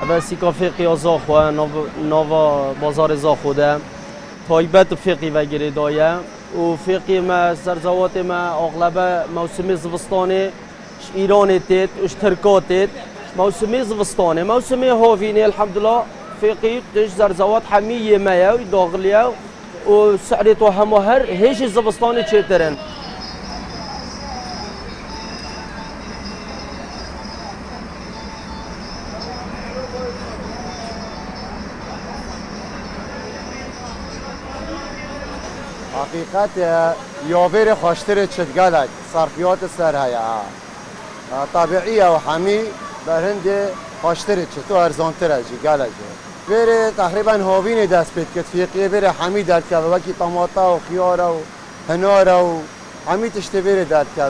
اول سیکا فقی زاخوه نوا بازار زاخوده تایبت فقی و گریدایه و فقی ما سرزوات ما اغلب موسم زوستانه ایران تید اشترکات تید موسم زوستانه موسم هاوینه الحمدلله فقی تش زرزوات حمیه مایا داغلیه و سعرت و همه هیچ زوستانه چیترن حقیقت یاور خوشتر چتگلک صرفیات سر هیا طبیعیه و همی برند خوشتر چتو ارزانتر اجی گلک بره تقریبا هاوین دست بید که فیقیه بره همی در که وکی طماطا و خیاره و هناره و همی تشته بره در که